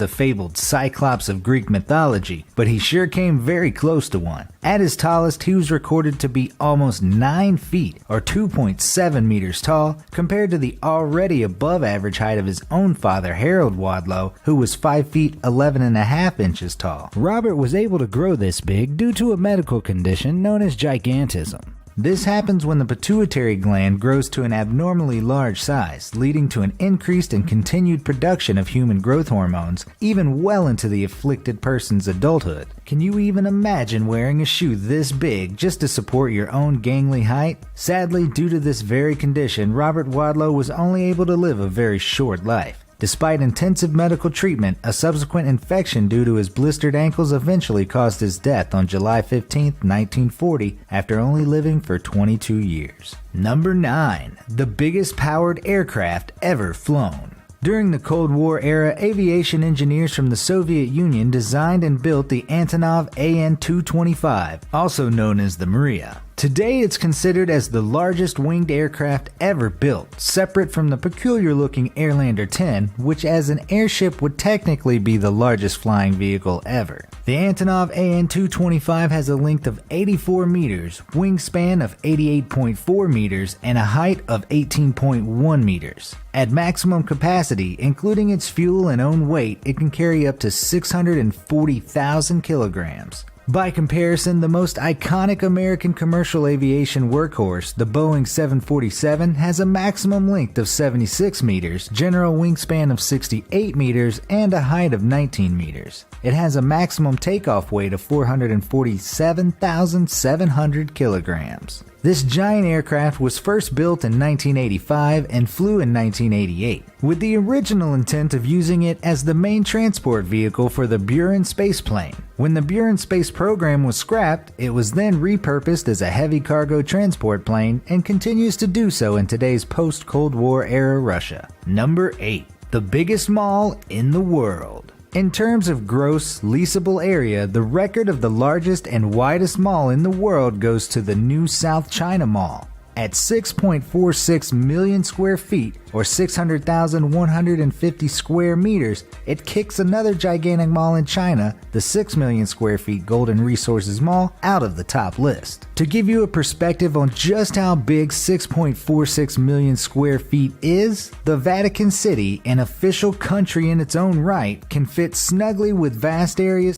the fabled Cyclops of Greek mythology, but he sure came very close to one. At his tallest, he was recorded to be almost 9 feet, or 2.7 meters tall, compared to the already above average height of his own father, Harold Wadlow, who was 5 feet 11.5 inches tall. Robert was able to grow this big due to a medical condition known as gigantism. This happens when the pituitary gland grows to an abnormally large size, leading to an increased and continued production of human growth hormones, even well into the afflicted person's adulthood. Can you even imagine wearing a shoe this big just to support your own gangly height? Sadly, due to this very condition, Robert Wadlow was only able to live a very short life. Despite intensive medical treatment, a subsequent infection due to his blistered ankles eventually caused his death on July 15, 1940, after only living for 22 years. Number 9. The biggest powered aircraft ever flown. During the Cold War era, aviation engineers from the Soviet Union designed and built the Antonov An-225, also known as the Mriya. Today it's considered as the largest winged aircraft ever built, separate from the peculiar-looking Airlander 10, which as an airship would technically be the largest flying vehicle ever. The Antonov An-225 has a length of 84 meters, wingspan of 88.4 meters, and a height of 18.1 meters. At maximum capacity, including its fuel and own weight, it can carry up to 640,000 kilograms. By comparison, the most iconic American commercial aviation workhorse, the Boeing 747, has a maximum length of 76 meters, general wingspan of 68 meters, and a height of 19 meters. It has a maximum takeoff weight of 447,700 kilograms. This giant aircraft was first built in 1985 and flew in 1988, with the original intent of using it as the main transport vehicle for the Buran spaceplane. When the Buran space program was scrapped, it was then repurposed as a heavy cargo transport plane and continues to do so in today's post-Cold War era Russia. Number 8. The biggest mall in the world. In terms of gross, leasable area, the record of the largest and widest mall in the world goes to the New South China Mall. At 6.46 million square feet, or 600,150 square meters, it kicks another gigantic mall in China, the 6 million square feet Golden Resources Mall, out of the top list. To give you a perspective on just how big 6.46 million square feet is, the Vatican City, an official country in its own right, can fit snugly with vast areas.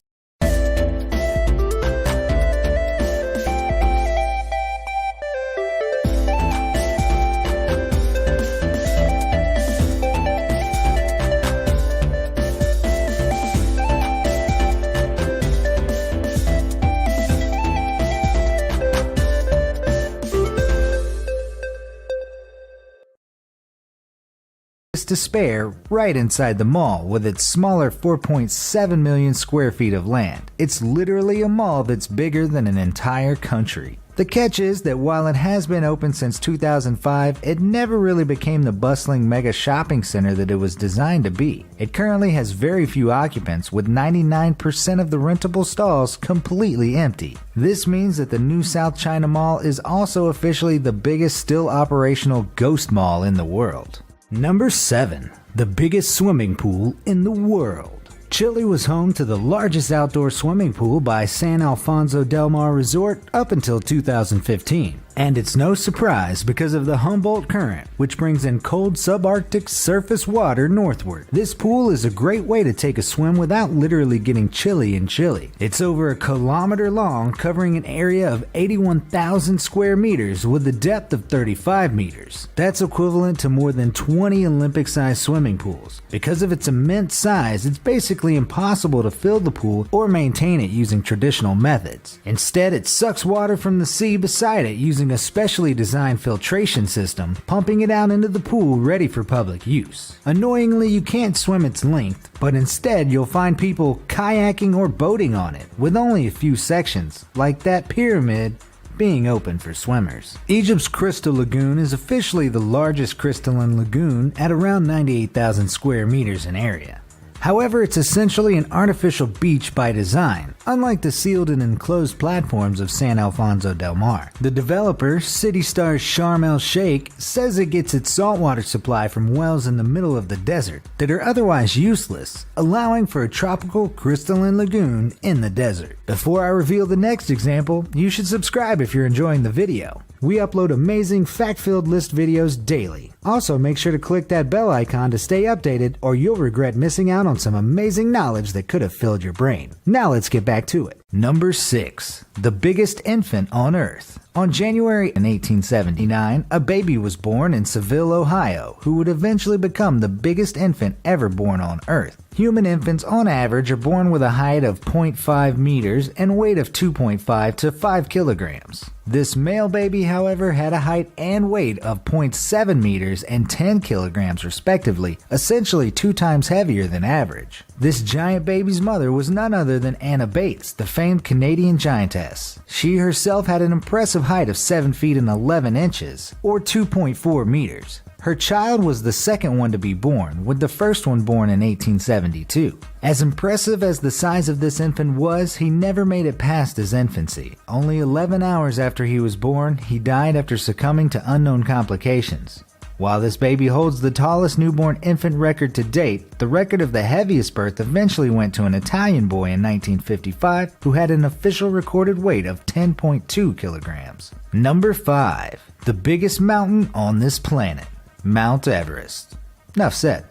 To spare right inside the mall with its smaller 4.7 million square feet of land. It's literally a mall that's bigger than an entire country. The catch is that while it has been open since 2005, it never really became the bustling mega shopping center that it was designed to be. It currently has very few occupants, with 99% of the rentable stalls completely empty. This means that the New South China Mall is also officially the biggest still operational ghost mall in the world. Number 7. The biggest swimming pool in the world. Chile was home to the largest outdoor swimming pool by San Alfonso del Mar Resort up until 2015. And it's no surprise because of the Humboldt Current, which brings in cold subarctic surface water northward. This pool is a great way to take a swim without literally getting chilly in Chile. It's over a kilometer long, covering an area of 81,000 square meters with a depth of 35 meters. That's equivalent to more than 20 Olympic-sized swimming pools. Because of its immense size, it's basically impossible to fill the pool or maintain it using traditional methods. Instead, it sucks water from the sea beside it using a specially designed filtration system, pumping it out into the pool ready for public use. Annoyingly, you can't swim its length, but instead you'll find people kayaking or boating on it, with only a few sections, like that pyramid, being open for swimmers. Egypt's Crystal Lagoon is officially the largest crystalline lagoon at around 98,000 square meters in area. However, it's essentially an artificial beach by design, unlike the sealed and enclosed platforms of San Alfonso del Mar. The developer, City Star's Sharm el-Sheikh, says it gets its saltwater supply from wells in the middle of the desert that are otherwise useless, allowing for a tropical crystalline lagoon in the desert. Before I reveal the next example, you should subscribe if you're enjoying the video. We upload amazing fact-filled list videos daily. Also, make sure to click that bell icon to stay updated, or you'll regret missing out on some amazing knowledge that could have filled your brain. Now let's get back to it. Number 6. The biggest infant on Earth. On January 1879, a baby was born in Seville, Ohio, who would eventually become the biggest infant ever born on Earth. Human infants on average are born with a height of 0.5 meters and weight of 2.5 to 5 kilograms. This male baby, however, had a height and weight of 0.7 meters and 10 kilograms respectively, essentially 2 times heavier than average. This giant baby's mother was none other than Anna Bates, the famed Canadian giantess. She herself had an impressive height of 7 feet and 11 inches, or 2.4 meters. Her child was the second one to be born, with the first one born in 1872. As impressive as the size of this infant was, he never made it past his infancy. Only 11 hours after he was born, he died after succumbing to unknown complications. While this baby holds the tallest newborn infant record to date, the record of the heaviest birth eventually went to an Italian boy in 1955 who had an official recorded weight of 10.2 kilograms. Number 5. The biggest mountain on this planet. Mount Everest. Enough said.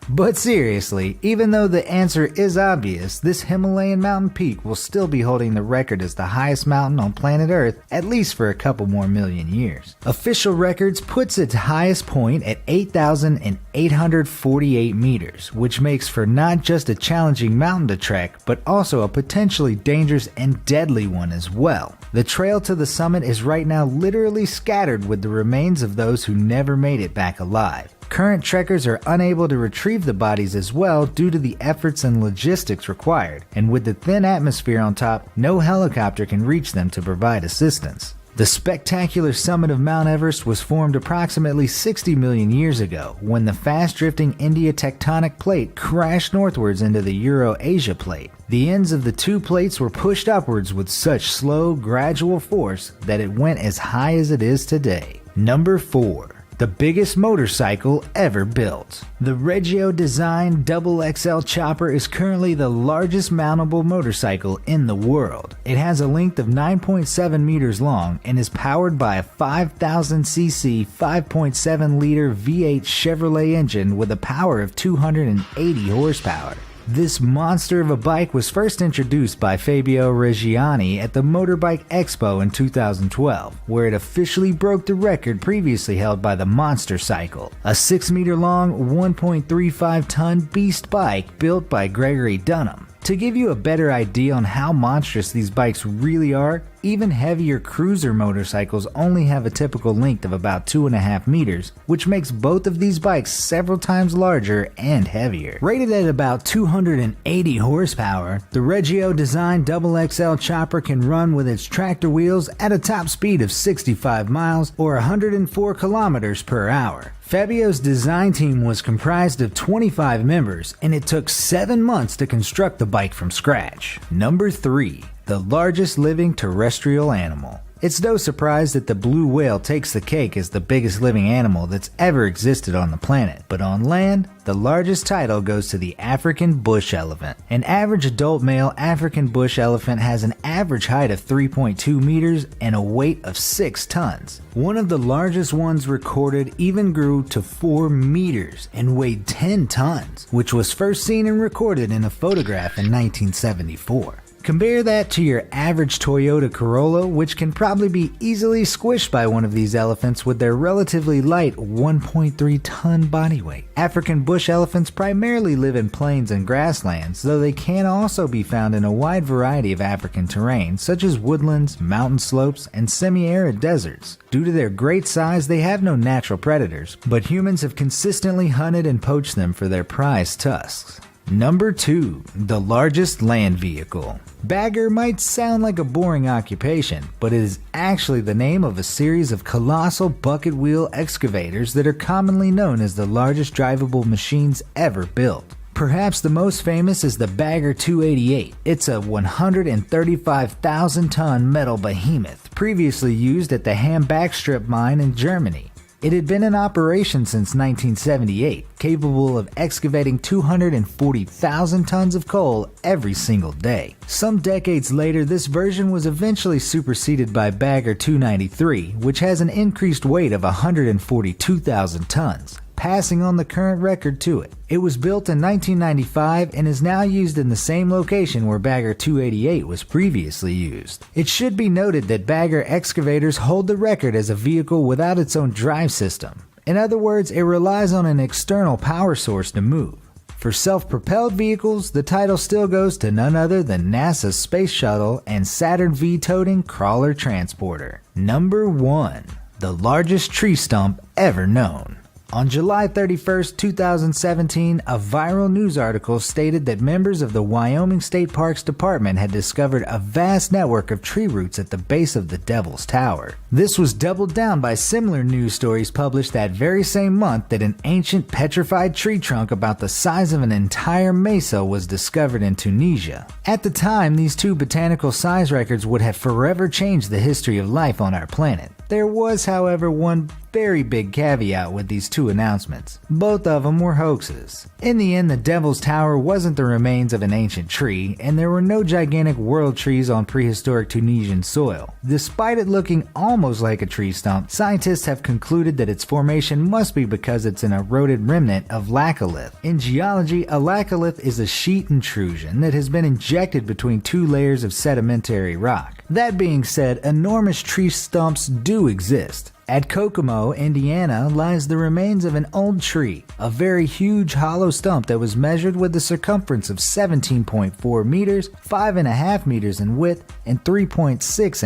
But seriously, even though the answer is obvious, this Himalayan mountain peak will still be holding the record as the highest mountain on planet Earth at least for a couple more million years. Official records puts its highest point at 8,848 meters, which makes for not just a challenging mountain to trek, but also a potentially dangerous and deadly one as well. The trail to the summit is right now literally scattered with the remains of those who never made it back alive. Current trekkers are unable to retrieve the bodies as well due to the efforts and logistics required, and with the thin atmosphere on top, no helicopter can reach them to provide assistance. The spectacular summit of Mount Everest was formed approximately 60 million years ago when the fast-drifting India tectonic plate crashed northwards into the Euro-Asia plate. The ends of the two plates were pushed upwards with such slow, gradual force that it went as high as it is today. Number 4. The biggest motorcycle ever built. The Regio Design XXL Chopper is currently the largest mountable motorcycle in the world. It has a length of 9.7 meters long and is powered by a 5,000cc 5.7-liter V8 Chevrolet engine with a power of 280 horsepower. This monster of a bike was first introduced by Fabio Reggiani at the Motorbike Expo in 2012, where it officially broke the record previously held by the Monster Cycle, a 6-meter-long, 1.35-ton beast bike built by Gregory Dunham. To give you a better idea on how monstrous these bikes really are, even heavier cruiser motorcycles only have a typical length of about 2.5 meters, which makes both of these bikes several times larger and heavier. Rated at about 280 horsepower, the Regio Design XXL Chopper can run with its tractor wheels at a top speed of 65 miles or 104 kilometers per hour. Fabio's design team was comprised of 25 members, and it took 7 months to construct the bike from scratch. Number 3. The largest living terrestrial animal. It's no surprise that the blue whale takes the cake as the biggest living animal that's ever existed on the planet. But on land, the largest title goes to the African bush elephant. An average adult male African bush elephant has an average height of 3.2 meters and a weight of 6 tons. One of the largest ones recorded even grew to 4 meters and weighed 10 tons, which was first seen and recorded in a photograph in 1974. Compare that to your average Toyota Corolla, which can probably be easily squished by one of these elephants with their relatively light 1.3-ton body weight. African bush elephants primarily live in plains and grasslands, though they can also be found in a wide variety of African terrain, such as woodlands, mountain slopes, and semi-arid deserts. Due to their great size, they have no natural predators, but humans have consistently hunted and poached them for their prized tusks. Number 2. The largest land vehicle. Bagger might sound like a boring occupation, but it is actually the name of a series of colossal bucket wheel excavators that are commonly known as the largest drivable machines ever built. Perhaps the most famous is the Bagger 288. It's a 135,000-ton metal behemoth, previously used at the Ham Backstrip mine in Germany. It had been in operation since 1978, capable of excavating 240,000 tons of coal every single day. Some decades later, this version was eventually superseded by Bagger 293, which has an increased weight of 142,000 tons, passing on the current record to it. It was built in 1995 and is now used in the same location where Bagger 288 was previously used. It should be noted that Bagger excavators hold the record as a vehicle without its own drive system. In other words, it relies on an external power source to move. For self-propelled vehicles, the title still goes to none other than NASA's Space Shuttle and Saturn V-toting crawler transporter. Number 1. The largest tree stump ever known. On July 31, 2017, a viral news article stated that members of the Wyoming State Parks Department had discovered a vast network of tree roots at the base of the Devil's Tower. This was doubled down by similar news stories published that very same month that an ancient petrified tree trunk about the size of an entire mesa was discovered in Tunisia. At the time, these two botanical size records would have forever changed the history of life on our planet. There was, however, one very big caveat with these two announcements. Both of them were hoaxes. In the end, the Devil's Tower wasn't the remains of an ancient tree, and there were no gigantic world trees on prehistoric Tunisian soil. Despite it looking almost like a tree stump, scientists have concluded that its formation must be because it's an eroded remnant of laccolith. In geology, a laccolith is a sheet intrusion that has been injected between two layers of sedimentary rock. That being said, enormous tree stumps do exist. At Kokomo, Indiana, lies the remains of an old tree, a very huge hollow stump that was measured with a circumference of 17.4 meters, 5.5 meters in width, and 3.6